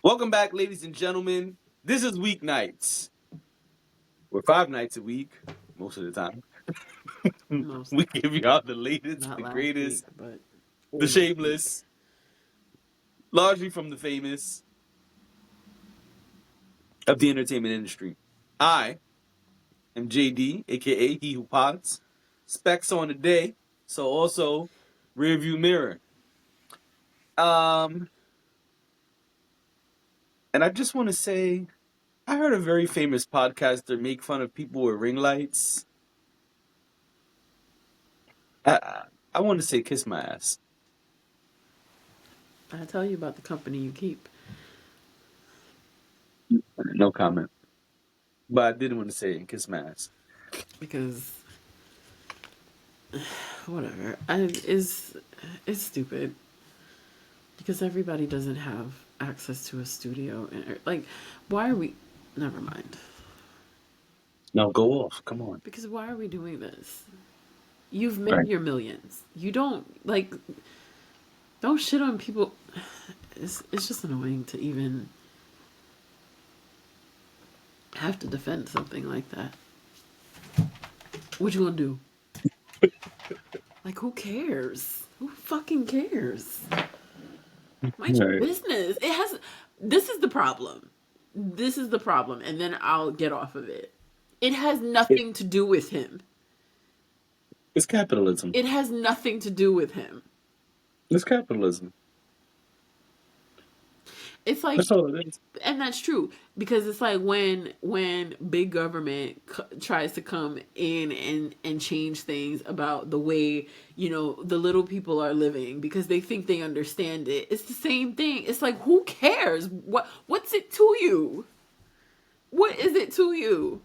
Welcome back, ladies and gentlemen. This is Weeknights. We're 5 nights a week, most of the time. Most, We give y'all the latest, not the last week, greatest, but the almost week. shameless, largely from the famous of the entertainment industry. I am JD, aka He Who Pods. Specs on the day, so also rearview mirror. Um, and I just want to say, I heard a very famous podcaster make fun of people with ring lights. I, I want to say kiss my ass. I tell you about the company you keep. No comment. But I didn't want to say it and kiss my ass. Because whatever. It's stupid. Because everybody doesn't have access to a studio and like why are we never mind. No, go off. Come on. Because why are we doing this? You've made Right. your millions. You don't shit on people. It's just annoying to even have to defend something like that. What you gonna do? Like, who cares? Who fucking cares? Mind your Right. business. It has. This is the problem. This is the problem, and then I'll get off of it. It has It, nothing to do with him. it's capitalism. It has nothing to do with him. It's capitalism. It's like, That's all it is. and that's true because it's like when big government tries to come in and change things about the way the little people are living because they think they understand it. It's the same thing. It's like, who cares? What's it to you? What is it to you?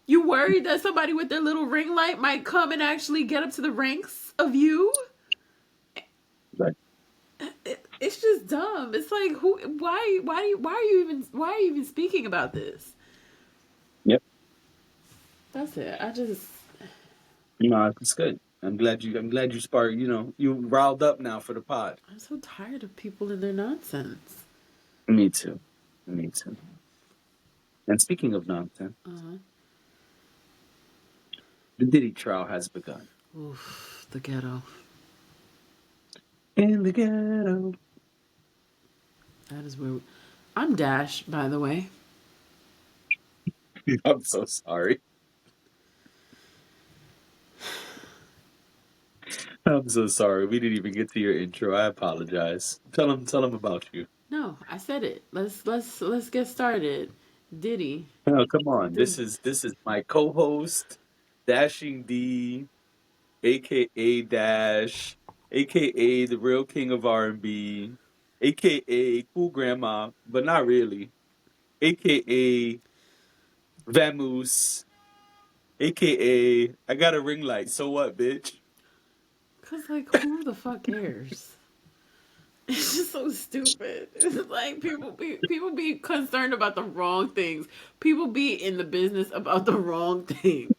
You worried that somebody with their little ring light might come and actually get up to the ranks of you? Right. It's just dumb. It's like, who? Why are you even speaking about this? Yep. That's it. I just No, it's good. I'm glad you sparked, you riled up now for the pod. I'm so tired of people and their nonsense. Me too. Me too. And speaking of nonsense, Uh-huh. the Diddy trial has begun. Oof, the ghetto. In the ghetto. That is where I'm Dash, by the way. I'm so sorry. I'm so sorry. We didn't even get to your intro. I apologize. Tell him about you. No, I said it. Let's get started. Diddy. Oh, come on. The This is my co-host, Dashing D, aka Dash, aka the real king of R&B, aka Cool Grandma, but not really, aka Vamoose, aka I got a ring light. So what, bitch? Cause like, who the fuck cares? It's just so stupid. It's like people be concerned about the wrong things. People be in the business about the wrong things.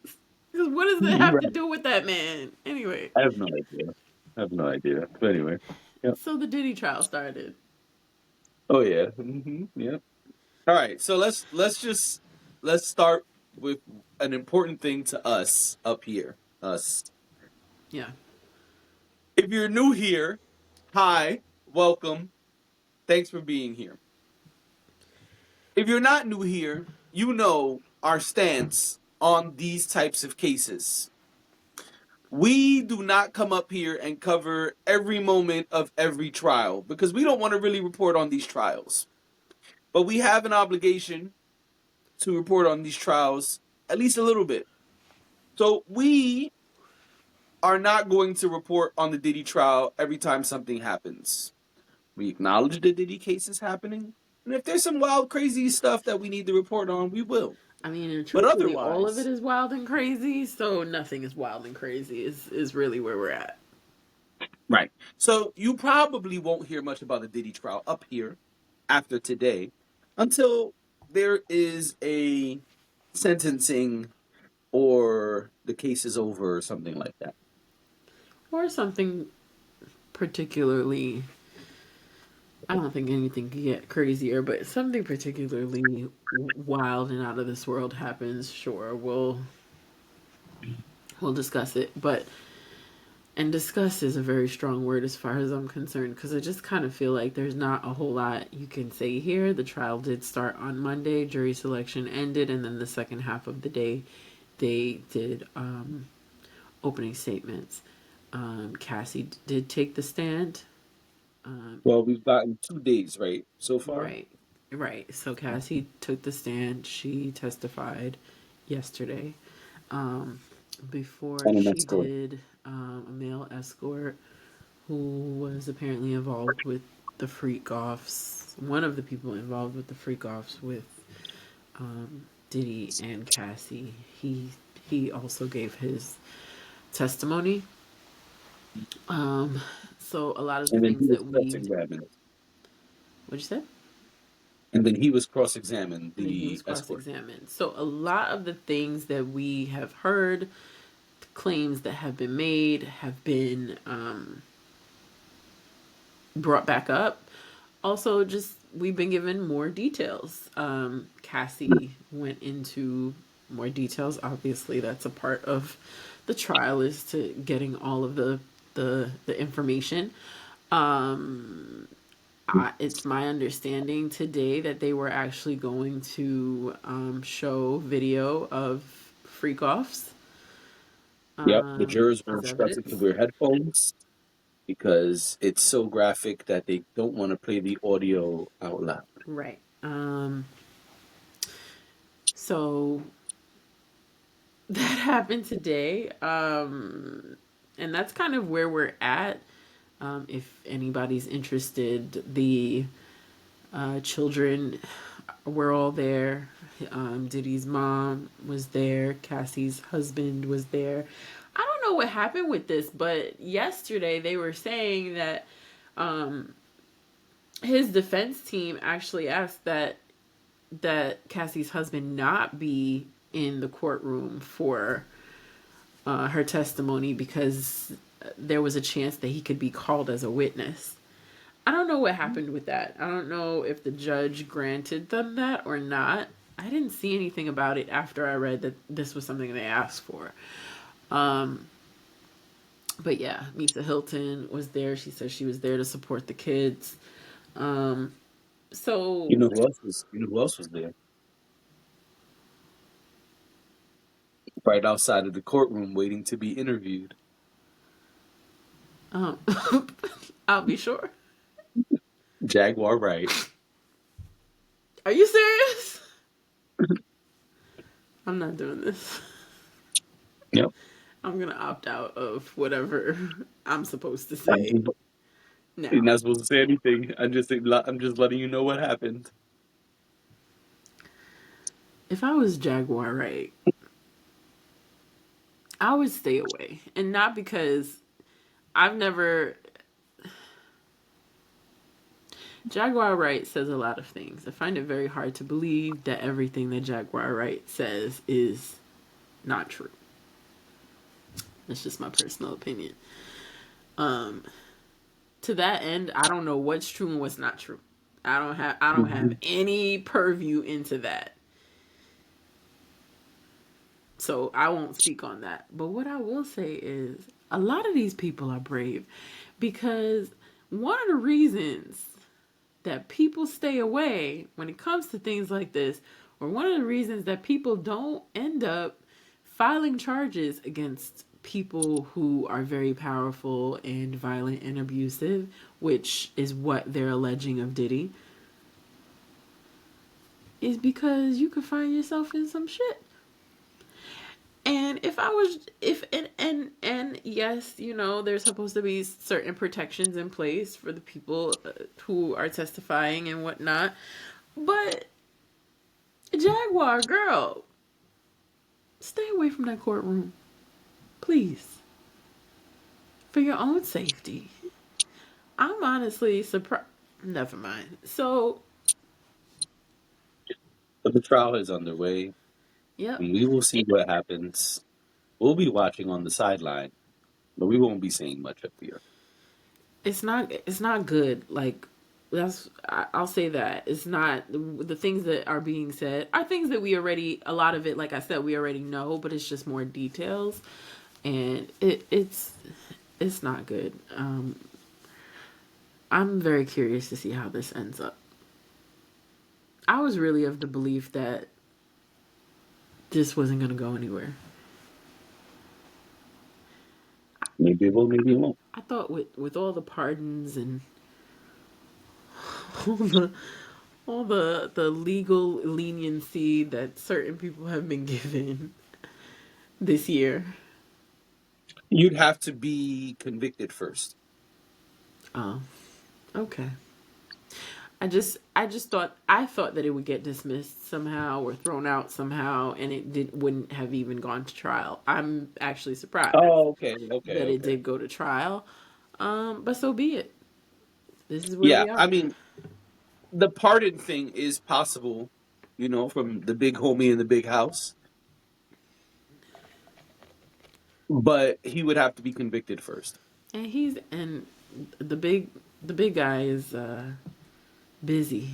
Because what does that You have to right. do with that man? Anyway, I have no idea. I have no idea. But anyway, yep. so the Diddy trial started. Oh yeah. Yep. All right. So let's start with an important thing to us up here. Us. Yeah. If you're new here, hi, welcome. Thanks for being here. If you're not new here, you know our stance on these types of cases. We do not come up here and cover every moment of every trial because we don't want to really report on these trials. But we have an obligation to report on these trials at least a little bit. So we are not going to report on the Diddy trial every time something happens. We acknowledge the Diddy case is happening. And if there's some wild, crazy stuff that we need to report on, we will. I mean, and But truthfully, all of it otherwise, is wild and crazy. So nothing is wild and crazy. Is really where we're at. right. So you probably won't hear much about the Diddy trial up here after today until there is a sentencing or the case is over or something like that. Or something particularly I don't think anything can get crazier, but something particularly wild and out of this world happens, sure, we'll discuss it. But and discuss is a very strong word as far as I'm concerned, because I just kind of feel like there's not a whole lot you can say here. The trial did start on Monday, jury selection ended, and then the second half of the day, they did opening statements. Cassie did take the stand. Well, we've gotten 2 days, right, so far? Right, right. So Cassie took the stand. She testified yesterday. Um, Before And an she escort. did, a male escort who was apparently involved with the freak offs. One of the people involved with the freak offs with Diddy and Cassie. He also gave his testimony. Um, so a lot of the And then he things was that we, cross-examined. what'd you say? And then he was cross-examined, And then he was the cross escort. examined. So a lot of the things that we have heard, claims that have been made, have been brought back up. Also, just we've been given more details. Cassie went into more details. Obviously, that's a part of the trial, is to getting all of the information. It's my understanding today that they were actually going to show video of freak offs Yep, the jurors were as instructed to evidence. wear headphones because it's so graphic that they don't want to play the audio out loud. Right. So that happened today. And that's kind of where we're at. If anybody's interested, the children were all there. Diddy's mom was there. Cassie's husband was there. I don't know what happened with this, but yesterday they were saying that his defense team actually asked that Cassie's husband not be in the courtroom for her testimony because there was a chance that he could be called as a witness. I don't know what happened with that. I don't know if the judge granted them that or not. I didn't see anything about it after I read that this was something they asked for. But yeah, Misa Hilton was there. She said she was there to support the kids. So, You know who else was there? Right outside of the courtroom waiting to be interviewed. um, I'll be sure. Jaguar Wright. Are you serious? I'm not doing this. Yep. I'm gonna opt out of whatever I'm supposed to say You're now. not supposed to say anything. I'm just letting you know what happened. If I was Jaguar Wright, I would stay away. And not because I've never. Jaguar Wright says a lot of things. I find it very hard to believe that everything that Jaguar Wright says is not true. That's just my personal opinion. To that end, I don't know what's true and what's not true. I don't have Mhm. any purview into that. So I won't speak on that. But what I will say is a lot of these people are brave because one of the reasons that people stay away when it comes to things like this, or one of the reasons that people don't end up filing charges against people who are very powerful and violent and abusive, which is what they're alleging of Diddy, is because you could find yourself in some shit. And if I was, if and yes, you know, there's supposed to be certain protections in place for the people who are testifying and whatnot, but Jaguar girl, stay away from that courtroom, please, for your own safety. I'm honestly surprised. Never mind. So, But the trial is underway, yep, and we will see what happens. We'll be watching on the sideline, but we won't be saying much up here. it's not good. Like I'll say that it's not the things that are being said are things that we already, a lot of it, like I said, we already know, but it's just more details, and it's not good. I'm very curious to see how this ends up. I was really of the belief that this wasn't going to go anywhere. Maybe it will, maybe it won't. I thought with all the pardons and all the the legal leniency that certain people have been given this year. You'd have to be convicted first. Oh, okay. I just thought that it would get dismissed somehow or thrown out somehow, and wouldn't have even gone to trial. I'm actually surprised Oh, okay, okay, that it okay. did go to trial. But so be it. This is where Yeah, we I are. mean, the pardon thing is possible, from the big homie in the big house, but he would have to be convicted first. And the big guy is busy,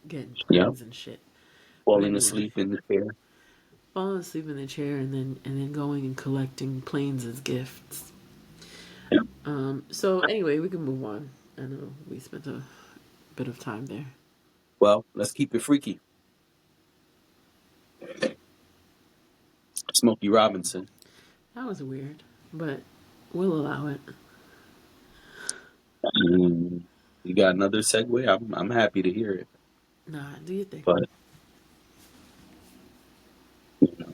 getting Yeah, planes and shit. But falling anyway, asleep in the chair. falling asleep in the chair and then going and collecting planes as gifts. Yeah. So anyway, we can move on. I know we spent a bit of time there. Well, let's keep it freaky. Smokey Robinson. That was weird, but we'll allow it. You got another segue? I'm happy to hear it. Nah, do you think? But you know.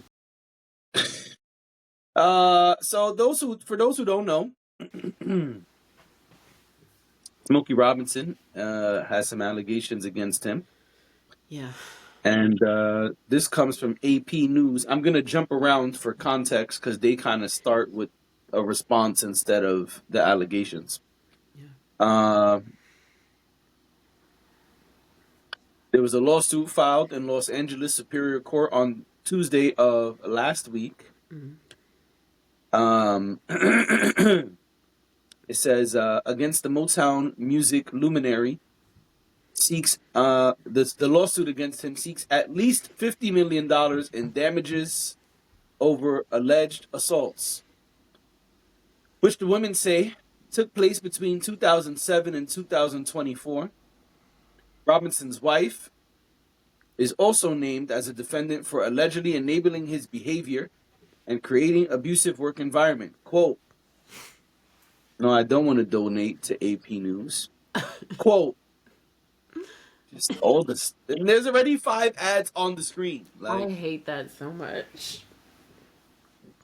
So for those who don't know, Smokey Robinson has some allegations against him. Yeah. And this comes from AP News. I'm going to jump around for context because they kind of start with a response instead of the allegations. Yeah. There was a lawsuit filed in Los Angeles Superior Court on Tuesday of last week. It says against the Motown music luminary seeks the lawsuit against him seeks at least $50 million in damages over alleged assaults, which the women say took place between 2007 and 2024. Robinson's wife is also named as a defendant for allegedly enabling his behavior and creating abusive work environment. Quote, no, I don't want to donate to AP News. Quote, just all this. And there's already 5 ads on the screen. I Like, hate that so much.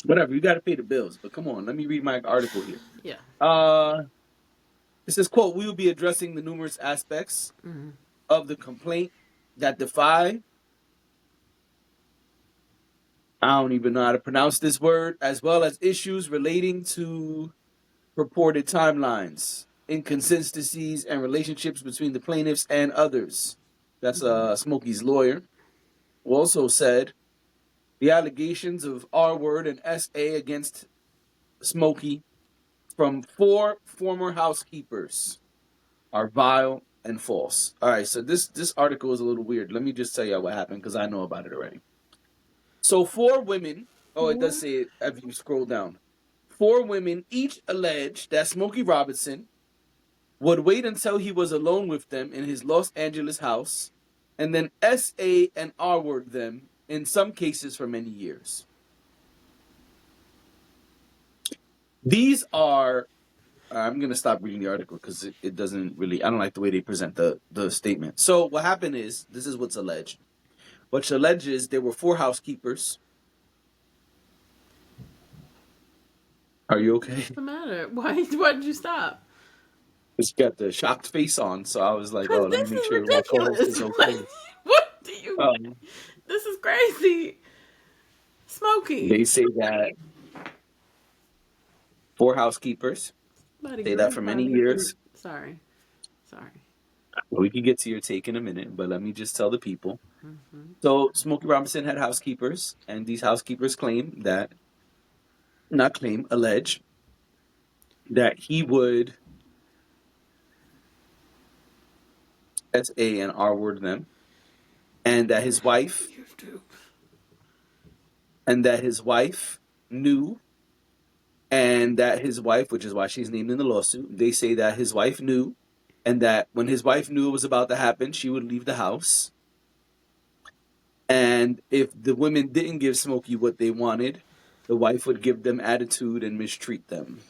whatever, you got to pay the bills. But come on, let me read my article here. Yeah. It says, quote, we will be addressing the numerous aspects of the complaint that defy, I don't even know how to pronounce this word, as well as issues relating to purported timelines, inconsistencies, and relationships between the plaintiffs and others. That's Smokey's lawyer, who also said the allegations of R word and SA against Smokey from 4 former housekeepers are vile and false. All right, so this article is a little weird. Let me just tell you what happened because I know about it already. So 4 women, it does say it if you scroll down. 4 women each alleged that Smokey Robinson would wait until he was alone with them in his Los Angeles house and then SA and R-word them, in some cases for many years. These are, I'm going to stop reading the article because it doesn't really, I don't like the way they present the statement. So what happened is, this is what's alleged. What's alleged is there were 4 housekeepers. Are you okay? What's the matter? Why did you stop? Just got the shocked face on, so I was like, Because oh, let me this make is sure my co-host is ridiculous. okay. What do you? Um, This is crazy. Smokey. they say that 4 housekeepers Somebody say that for many years. Sorry. We can get to your take in a minute, but let me just tell the people. So Smokey Robinson had housekeepers, and these housekeepers allege that he would SA and R word them, and that his wife YouTube. and that his wife knew, and that his wife, which is why she's named in the lawsuit, they say that his wife knew, and that when his wife knew it was about to happen, she would leave the house. And if the women didn't give Smokey what they wanted, the wife would give them attitude and mistreat them.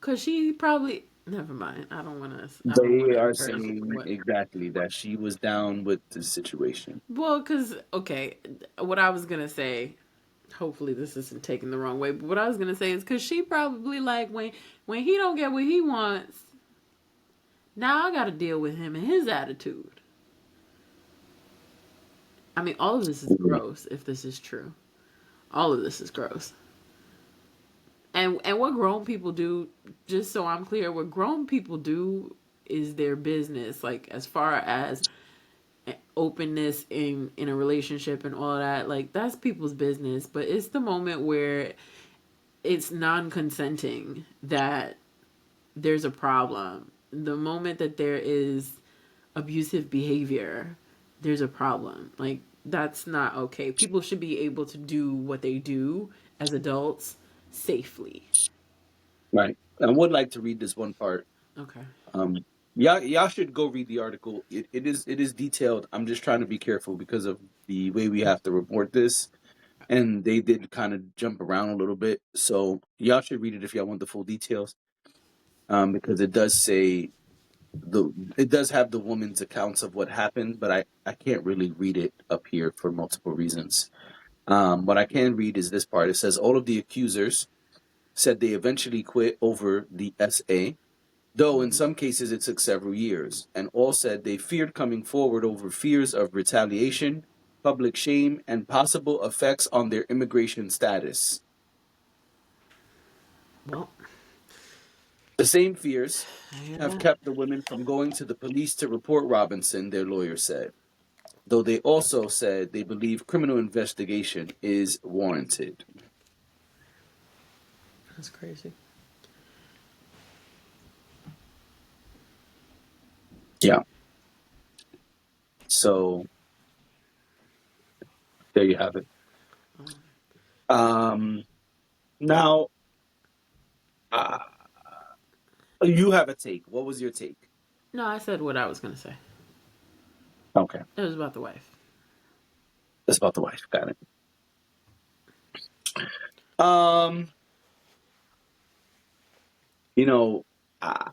Cause she probably never mind. I don't want to. I don't want They to are embarrass saying what. exactly that she was down with the situation. Well, cause okay, what I was gonna say. Hopefully, this isn't taken the wrong way. But what I was gonna say is because she probably like when he don't get what he wants. Now I got to deal with him and his attitude. I mean, all of this is gross. If this is true, all of this is gross. And what grown people do, just so I'm clear, what grown people do is their business. Like as far as openness in a relationship and all of that, like that's people's business. But it's the moment where it's non-consenting that there's a problem. The moment that there is abusive behavior, there's a problem. Like that's not okay. People should be able to do what they do as adults safely. Right. I would like to read this one part. Okay. Um, y'all should go read the article. It is detailed. I'm just trying to be careful because of the way we have to report this, and they did kind of jump around a little bit. So y'all should read it if y'all want the full details. Because it does say it does have the woman's accounts of what happened, but I can't really read it up here for multiple reasons. What I can read is this part. It says all of the accusers said they eventually quit over the SA, though in Mm-hmm. some cases it took several years, and all said they feared coming forward over fears of retaliation, public shame, and possible effects on their immigration status. Well, The same fears I hear have that. kept the women from going to the police to report Robinson, their lawyer said, though they also said they believe criminal investigation is warranted. That's crazy. Yeah. So there you have it. Um, Um, now, uh, you have a take. What was your take? no, I said what I was gonna say. Okay. It was about the wife. That's about the wife. Got it. Um, you know, I,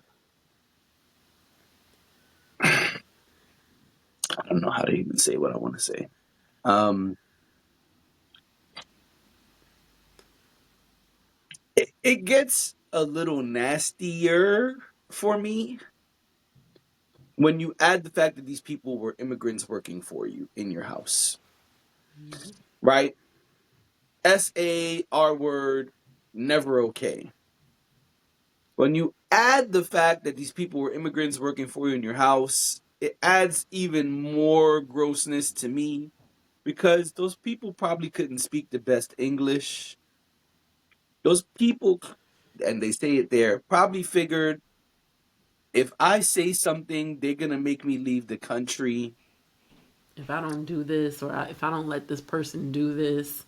I don't know how to even say what I want to say. Um, it gets a little nastier for me when you add the fact that these people were immigrants working for you in your house, Mm-hmm. right? SAR word, never okay. When you add the fact that these people were immigrants working for you in your house, it adds even more grossness to me because those people probably couldn't speak the best English. Those people, and they say it there, probably figured if I say something, they're going to make me leave the country. If I don't do this, or if I don't let this person do this,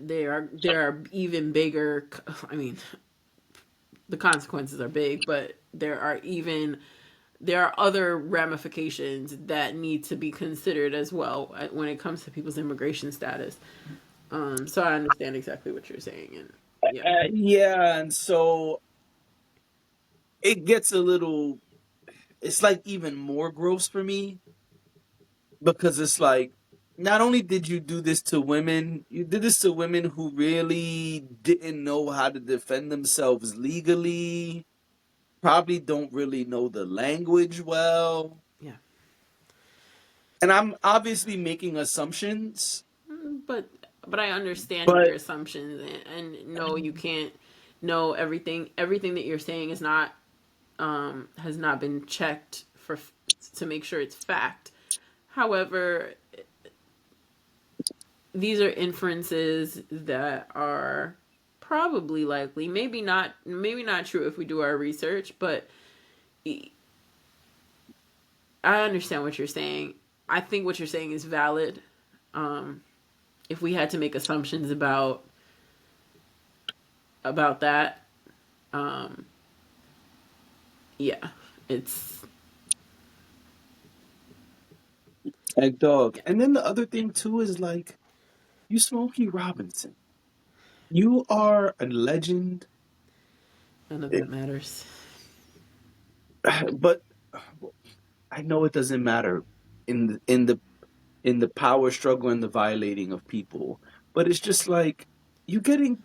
there are even bigger. I mean, the consequences are big, but there are other ramifications that need to be considered as well when it comes to people's immigration status. So I understand exactly what you're saying, and yeah, Yeah, and so it gets a little, it's like even more gross for me because it's like, not only did you do this to women, you did this to women who really didn't know how to defend themselves legally, probably don't really know the language well. yeah. And I'm obviously making assumptions, But I understand your but assumptions, and no, you can't know everything. Everything that you're saying is not has not been checked to make sure it's fact. However, these are inferences that are probably likely, maybe not true if we do our research, but I understand what you're saying. I think what you're saying is valid. Um, if we had to make assumptions about that, um, yeah, it's Like dog. yeah, And then the other thing too is like you Smokey Robinson. You are a legend, none of eh, that matters. but I know it doesn't matter in the power struggle and the violating of people. But it's just like you getting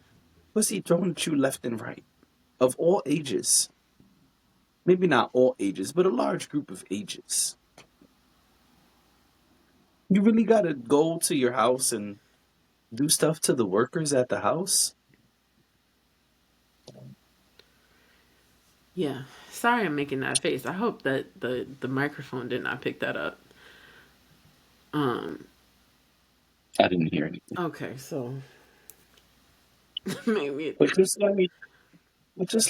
pussy thrown at you left and right of all ages. Maybe not all ages, but a large group of ages. You really got to go to your house and do stuff to the workers at the house. Yeah, sorry, I'm making that face. I hope that the microphone did not pick that up. Um, I didn't hear anything. okay, so maybe But just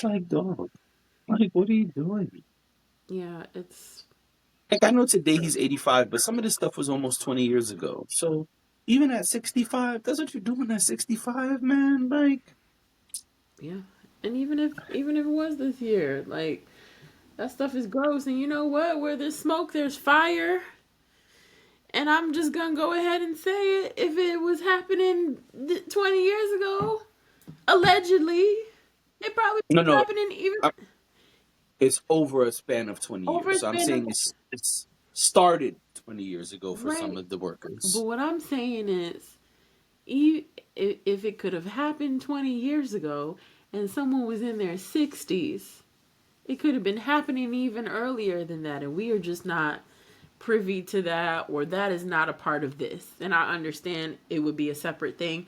like dog. Like, what are you doing? yeah, it's Like, I know today he's 85, but some of this stuff was almost 20 years ago. So even at 65, that's what you're doing at 65, man. Like, yeah. And even if it was this year, like that stuff is gross. And you know what? Where there's smoke, there's fire. And I'm just gonna go ahead and say it. If it was happening 20 years ago, allegedly, it probably no, was no, happening even it's over a span of 20 over a years. So I'm span of. saying it's started 20 years ago for some Right. of the But workers. what I'm saying is, if it could have happened 20 years ago and someone was in their 60s, it could have been happening even earlier than that. And we are just not privy to that, or that is not a part of this. And I understand it would be a separate thing,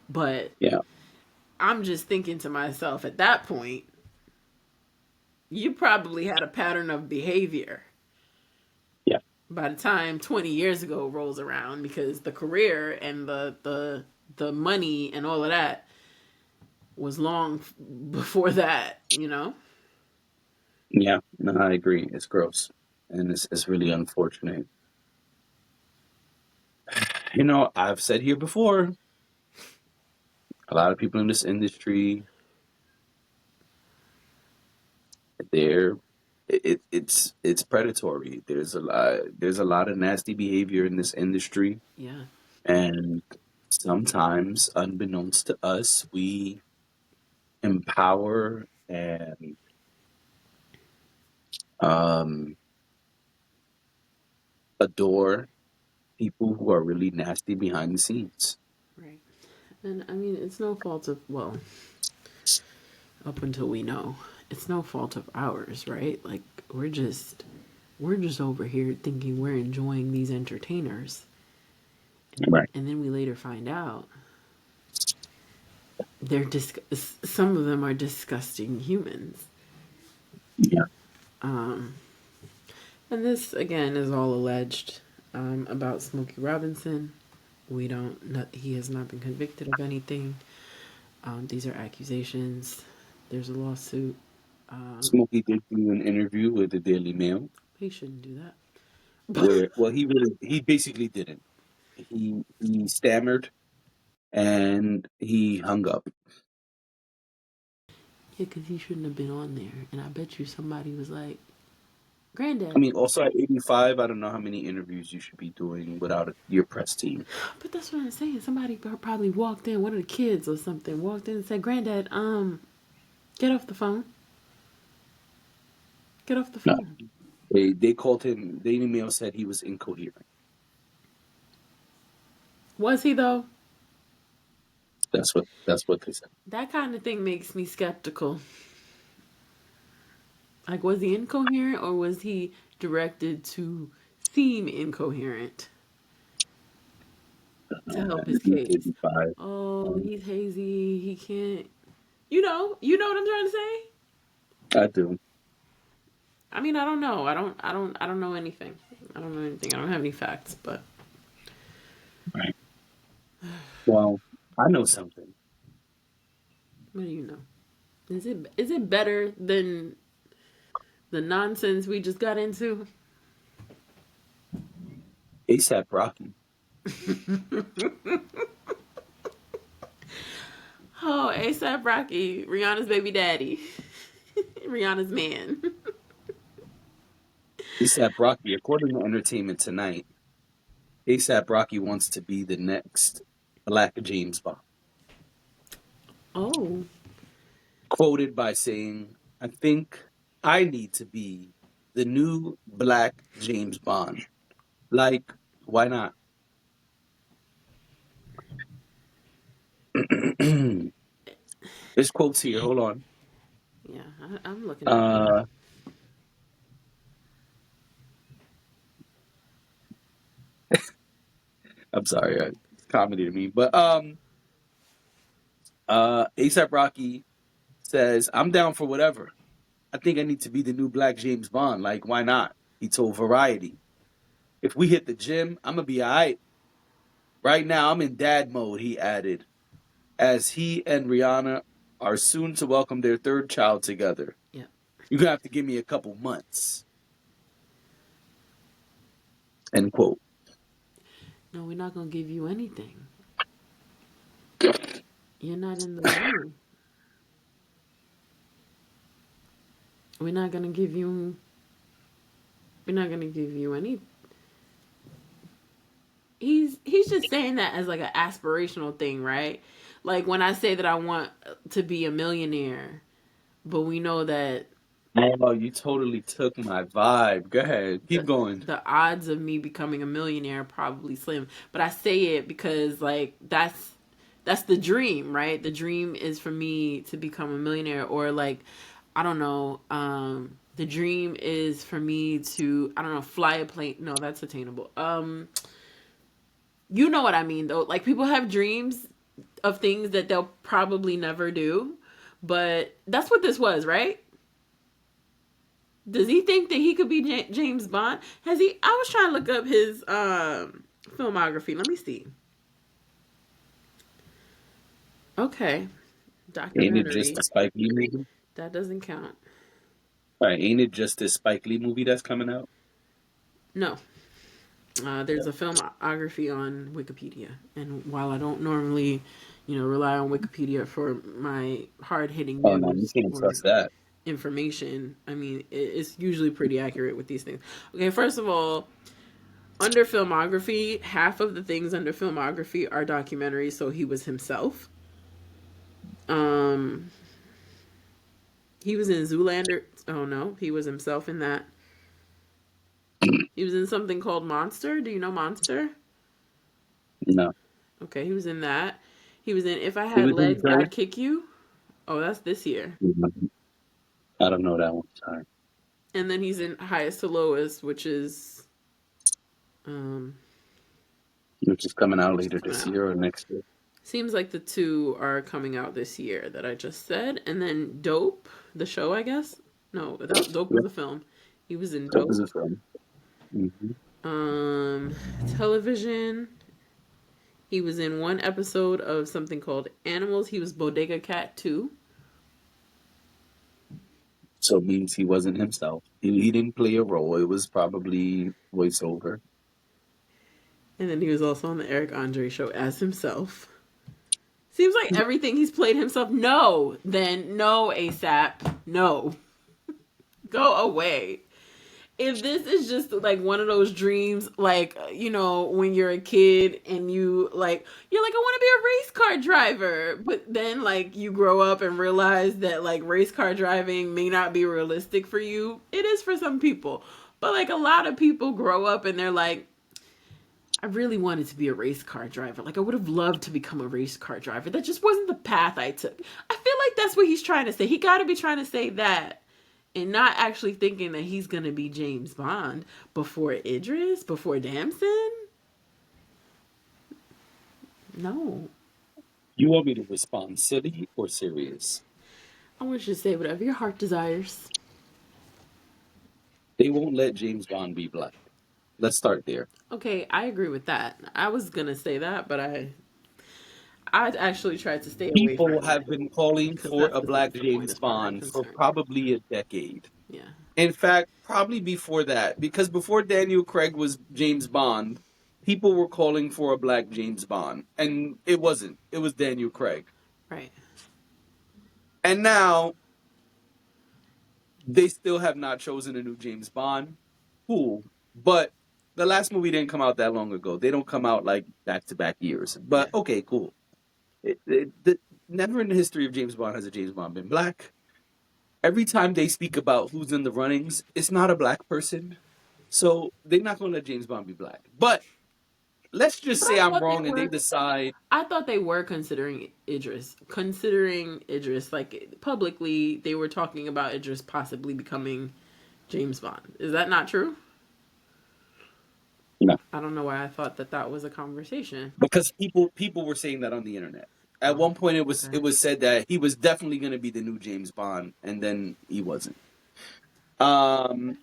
but Yeah, I'm just thinking to myself at that point, you probably had a pattern of behavior yeah, by the time 20 years ago rolls around, because the career and the money and all of that was long before that, you know? yeah. No, I agree. It's gross. And it's really unfortunate. I've said here before, a lot of people in this industry, they're it's predatory. There's a lot of nasty behavior in this industry, Yeah, and sometimes, unbeknownst to us, we empower and um, adore people who are really nasty behind the scenes. right. And I mean, it's no fault of, well, up until we know, it's no fault of ours, right? Like we're just over here thinking we're enjoying these entertainers. Right. And then we later find out some of them are disgusting humans. Yeah. Um, and this again is all alleged about Smokey Robinson. We don't. Not, he has not been convicted of anything. These are accusations. There's a lawsuit. Um, Smokey did do an interview with the Daily Mail he shouldn't do that. where, well, he basically didn't. He stammered and he hung up. Yeah, because he shouldn't have been on there. And I bet you somebody was like, I "Granddad." mean, also at 85, I don't know how many interviews you should be doing without your press team. But that's what I'm saying. Somebody probably walked in, one of the kids or something, walked in and said, "Granddad, get off the phone. Get off the No, phone." they called him. Daily Mail said he was incoherent. Was he though? That's what they said. That kind of thing makes me skeptical. Like, was he incoherent or was he directed to seem incoherent to help his He's case? 85. Oh, he's hazy. He can't. You know what I'm trying to say. I do. I mean, I don't know. I don't know anything. I don't know anything. I don't have any facts, but Right. Well, I know something. what do you know? Is it better than the nonsense we just got into? ASAP Rocky. Oh, ASAP Rocky, Rihanna's baby daddy, Rihanna's man. ASAP Rocky, according to Entertainment Tonight, ASAP Rocky wants to be the next Black James Bond. Oh, Quoted by saying, I think I need to be the new Black James Bond. Like, why not? There's quotes here. Hold on. yeah, I'm looking at them. Uh, I'm sorry, it's comedy to me. But ASAP Rocky says, I'm down for whatever. I think I need to be the new Black James Bond. Like, why not? He told Variety. If we hit the gym, I'm gonna be alright. Right now, I'm in dad mode, he added, as he and Rihanna are soon to welcome their third child together. Yeah. You're gonna have to give me a couple months. End quote. No, we're not gonna give you anything. You're not in the room. We're not gonna give you. We're not gonna give you any. He's just saying that as like an aspirational thing, right? Like when I say that I want to be a millionaire, but we know that Oh, you totally took my vibe. Go ahead. Keep going. the odds of me becoming a millionaire are probably slim. But I say it because like that's the dream, right? The dream is for me to become a millionaire, or like I don't know. The dream is for me to I don't know fly a plane. No, that's attainable. You know what I mean though. Like people have dreams of things that they'll probably never do, but that's what this was, right? Does he think that he could be James Bond? Has he? I was trying to look up his filmography. Let me see. Okay, Ain't it just documentary. a Spike Lee movie? That doesn't count. All right, ain't it just this Spike Lee movie that's coming out? No. There's a filmography on Wikipedia, and while I don't normally, rely on Wikipedia for my hard hitting Oh no, you news can't or trust that. information, I mean, it's usually pretty accurate with these things. Okay, first of all, under filmography, half of the things under filmography are documentaries, so he was himself. Um, he was in Zoolander. Oh no, he was himself in that. He was in something called Monster. Do you know Monster? No, Okay, he was in that. He was in If I he Had was in Legs, Her. I'd Kick You. Oh, that's this year. I don't know that one. Sorry, And then he's in Highest to Lowest, which is um which is coming out which is later coming this out. year or next year. Seems like the two are coming out this year that I just said. And then Dope, the show, I guess. No, that Dope Yeah, was a film. He was in that was a Dope. film. Hmm. Um, Television. He was in one episode of something called Animals. He was Bodega Cat too. So it means he wasn't himself. He didn't play a role. It was probably voiceover. And then he was also on the Eric Andre show as himself. Seems like everything he's played himself. No, then no, ASAP. No. Go away. If this is just like one of those dreams, like, when you're a kid and you're like, I want to be a race car driver. But then, like, you grow up and realize that, like, race car driving may not be realistic for you. It is for some people. But, like, a lot of people grow up and they're like, I really wanted to be a race car driver. Like, I would have loved to become a race car driver. That just wasn't the path I took. I feel like that's what he's trying to say. He got to be trying to say that and not actually thinking that he's going to be James Bond before Idris, before Damson. No. You want me to respond silly or serious? I want you to say whatever your heart desires. They won't let James Bond be black. Let's start there. Okay, I agree with that. I was going to say that, but I'd actually tried to stay away People from have it been calling because for that's a besides black the point James as far as I'm Bond for concerned. probably a decade. Yeah. In fact, probably before that, because before Daniel Craig was James Bond, people were calling for a black James Bond, and it wasn't. It was Daniel Craig. Right. And now they still have not chosen a new James Bond. Cool. But the last movie didn't come out that long ago. They don't come out like back to back years. Yeah. But okay, cool. Never in the history of James Bond has a James Bond been black. Every time they speak about who's in the runnings, it's not a black person. So they're not going to let James Bond be black. But let's just But say I'm wrong and they decide. I thought they were considering Idris. Considering Idris, like publicly, they were talking about Idris possibly becoming James Bond. Is that not true? No. I don't know why I thought that that was a conversation. Because people were saying that on the internet. At Oh, one point, okay. it was said that he was definitely going to be the new James Bond, and then he wasn't. Um,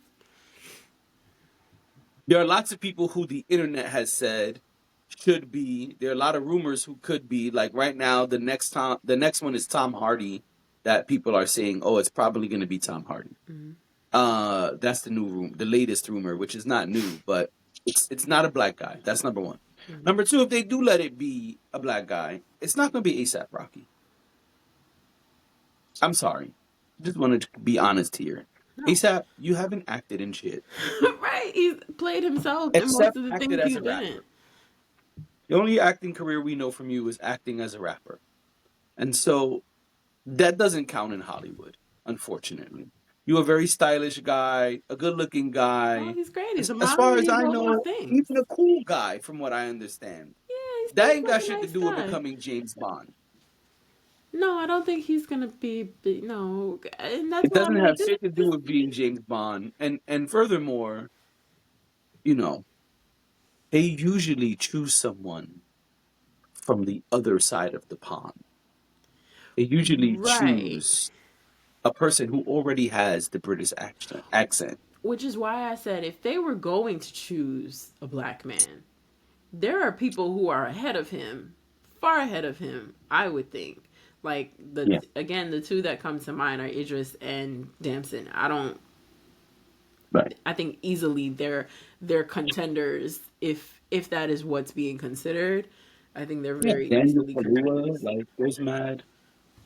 there are lots of people who the internet has said should be. There are a lot of rumors who could be. Like right now, the next one is Tom Hardy. That people are saying, oh, it's probably going to be Tom Hardy. Mm-hmm. That's the latest rumor, which is not new, but it's not a black guy. That's number one. Mm-hmm. Number two, if they do let it be a black guy, it's not going to be ASAP Rocky. I'm sorry. Just wanted to be honest here. No. ASAP, you haven't acted in shit. Right. He's played himself in most Except of the acted things as he a rapper. didn't. The only acting career we know from you is acting as a rapper. And so that doesn't count in Hollywood, unfortunately. You're a very stylish guy, a good looking guy. Oh, he's great. He's a As model. far as He I does all know, things. even a cool guy, from what I understand. Yeah, he's That like ain't got a shit to nice do with guy. becoming James Bond. No, I don't think he's gonna be. No, and that's It why I'm doesn't like have this. shit to do with being James Bond. And furthermore, you know, they usually choose someone from the other side of the pond. They usually Right. choose a person who already has the British accent. Which is why I said if they were going to choose a black man, there are people who are ahead of him, far ahead of him, I would think. Like Yeah. again, the two that come to mind are Idris and Damson. Right. I think easily they're contenders if that is what's being considered. I think they're Yeah. very Daniel easily Kaluuya, contenders. like, was mad.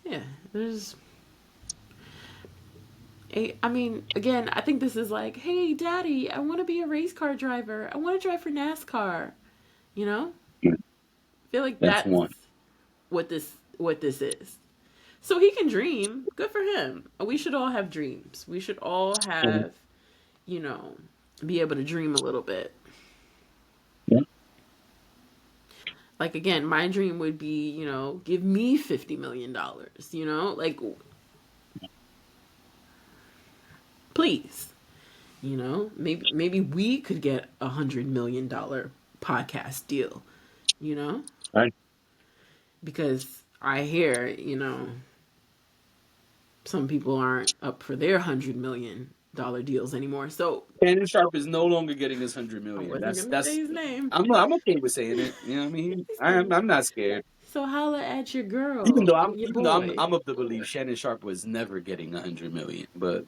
Yeah, there's I mean, again, I think this is like, hey, daddy, I want to be a race car driver. I want to drive for NASCAR. You know, Yeah, I feel like that's that's one. what this is. So he can dream. Good for him. We should all have dreams. We should all Mhm. have, you know, be able to dream a little bit. Yeah. Like again, my dream would be, give me $50 million. Like please. Maybe we could get $100 million podcast deal, you know? Right. Because I hear, some people aren't up for their $100 million deals anymore. So Shannon Sharp is no longer getting his 100 million. wasn't gonna say That's. his name. I'm okay with saying it. You know what I mean? I'm not scared. So holla at your girl and your Even though boy. I'm of the belief Shannon Sharp was never getting 100 million, but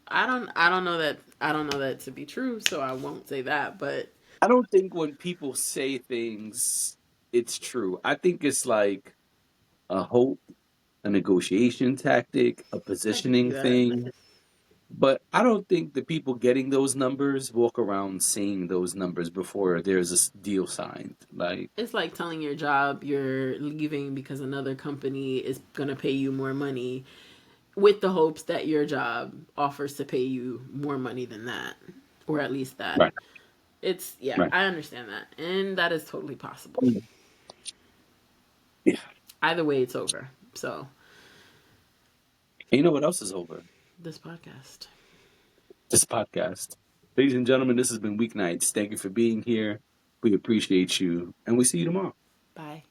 I don't know that to be true, so I won't say that, but I don't think when people say things, it's true. I think it's like a hope, a negotiation tactic, a I can see positioning that. thing. But I don't think the people getting those numbers walk around saying those numbers before there's a deal signed. Like, It's like telling your job you're leaving because another company is going to pay you more money with the hopes that your job offers to pay you more money than that, or at least that. right, Yeah, right. I understand that. And that is totally possible. Yeah. Either way, it's over. So, And you know what else is over? this podcast. This podcast. Ladies and gentlemen, this has been Weeknights. Thank you for being here. We appreciate you, and we see you tomorrow. Bye.